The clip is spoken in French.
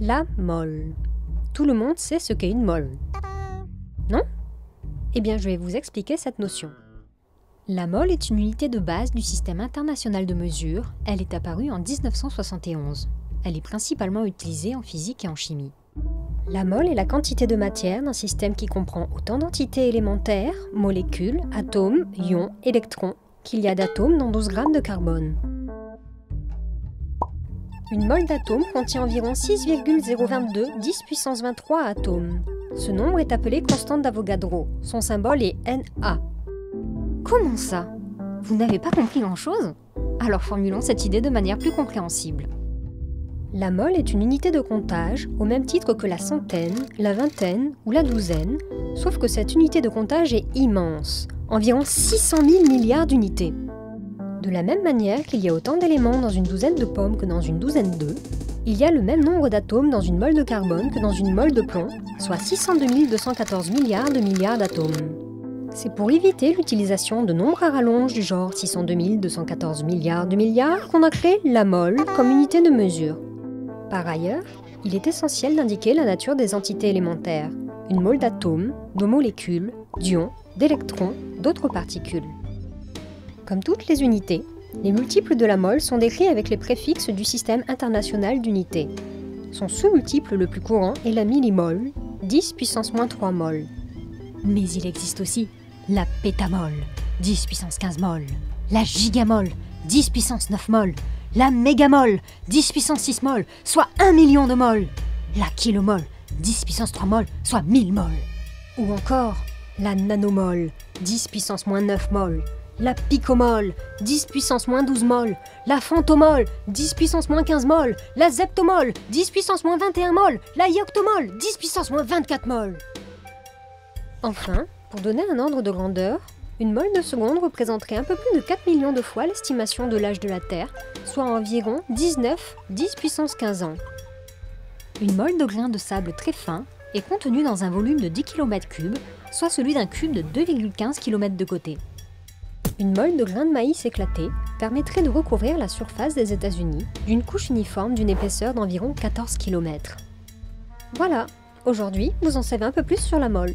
La mole. Tout le monde sait ce qu'est une mole. Non? Eh bien, je vais vous expliquer cette notion. La mole est une unité de base du système international de mesure. Elle est apparue en 1971. Elle est principalement utilisée en physique et en chimie. La mole est la quantité de matière d'un système qui comprend autant d'entités élémentaires, molécules, atomes, ions, électrons, qu'il y a d'atomes dans 12 grammes de carbone. Une mole d'atome contient environ 6,022 10 puissance 23 atomes. Ce nombre est appelé constante d'Avogadro. Son symbole est Na. Comment ça? Vous n'avez pas compris grand-chose? Alors formulons cette idée de manière plus compréhensible. La mole est une unité de comptage au même titre que la centaine, la vingtaine ou la douzaine, sauf que cette unité de comptage est immense, environ 600 000 milliards d'unités. De la même manière qu'il y a autant d'éléments dans une douzaine de pommes que dans une douzaine d'œufs, il y a le même nombre d'atomes dans une mole de carbone que dans une mole de plomb, soit 602 214 milliards d'atomes. C'est pour éviter l'utilisation de nombres à rallonge du genre 602 214 milliards qu'on a créé la mole comme unité de mesure. Par ailleurs, il est essentiel d'indiquer la nature des entités élémentaires, une mole d'atomes, de molécules, d'ions, d'électrons, d'autres particules. Comme toutes les unités, les multiples de la mole sont décrits avec les préfixes du système international d'unités. Son sous-multiple le plus courant est la millimole, 10 puissance moins 3 mol. Mais il existe aussi la pétamole, 10 puissance 15 mol, la gigamole, 10 puissance 9 mol, la mégamole, 10 puissance 6 mol, soit 1 million de mol, la kilomole, 10 puissance 3 mol, soit 1000 mol. Ou encore la nanomole, 10 puissance moins 9 mol, la picomole, 10 puissance moins 12 mol, la femtomole, 10 puissance moins 15 mol, la zeptomole, 10 puissance moins 21 mol, la yoctomole, 10 puissance moins 24 mol. Enfin, pour donner un ordre de grandeur, une mole de seconde représenterait un peu plus de 4 millions de fois l'estimation de l'âge de la Terre, soit environ 10 puissance 15 ans. Une mole de grain de sable très fin est contenue dans un volume de 10 km3, soit celui d'un cube de 2,15 km de côté. Une mole de grains de maïs éclaté permettrait de recouvrir la surface des États-Unis d'une couche uniforme d'une épaisseur d'environ 14 km. Voilà, aujourd'hui, vous en savez un peu plus sur la mole.